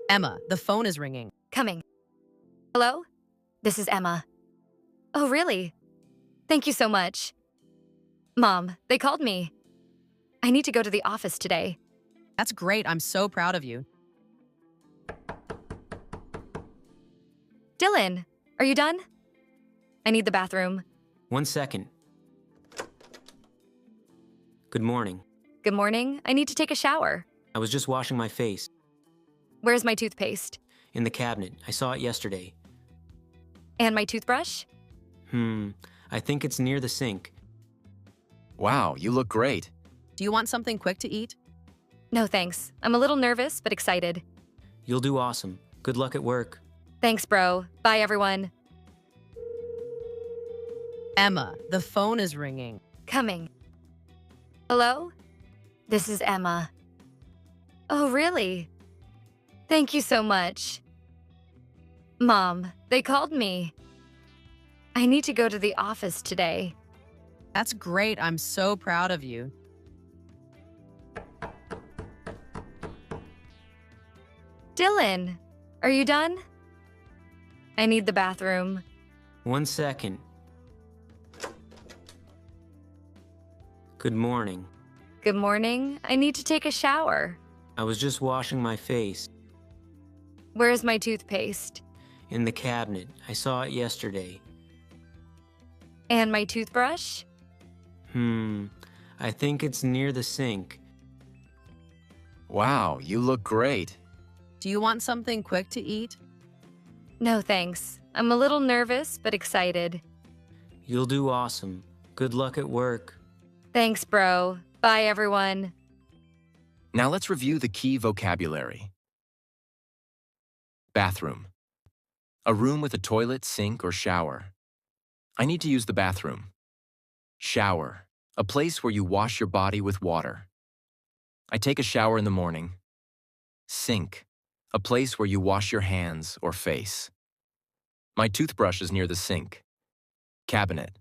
Emma, the phone is ringing. Coming. Hello? This is Emma. Oh, really? Thank you so much. Mom, they called me. I need to go to the office today. That's great. I'm so proud of you. Dylan, are you done? I need the bathroom. 1 second. Good morning. Good morning. I need to take a shower. I was just washing my face. Where's my toothpaste? In the cabinet. I saw it yesterday. And my toothbrush? I think it's near the sink. Wow, you look great. Do you want something quick to eat? No, thanks. I'm a little nervous, but excited. You'll do awesome. Good luck at work. Thanks, bro. Bye, everyone. Emma, the phone is ringing. Coming. Hello? This is Emma. Oh, really? Thank you so much. Mom, they called me. I need to go to the office today. That's great. I'm so proud of you. Dylan, are you done? I need the bathroom. 1 second. Good morning. Good morning. I need to take a shower. I was just washing my face. Where's my toothpaste? In the cabinet. I saw it yesterday. And my toothbrush? I think it's near the sink. Wow, you look great. Do you want something quick to eat? No, thanks. I'm a little nervous, but excited. You'll do awesome. Good luck at work. Thanks, bro. Bye, everyone. Now let's review the key vocabulary. Bathroom. A room with a toilet, sink, or shower. I need to use the bathroom. Shower. A place where you wash your body with water. I take a shower in the morning. Sink. A place where you wash your hands or face. My toothbrush is near the sink. Cabinet.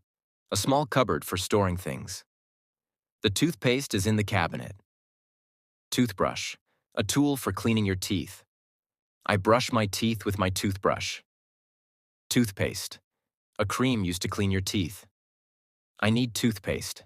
A small cupboard for storing things. The toothpaste is in the cabinet. Toothbrush. A tool for cleaning your teeth. I brush my teeth with my toothbrush. Toothpaste. A cream used to clean your teeth. I need toothpaste.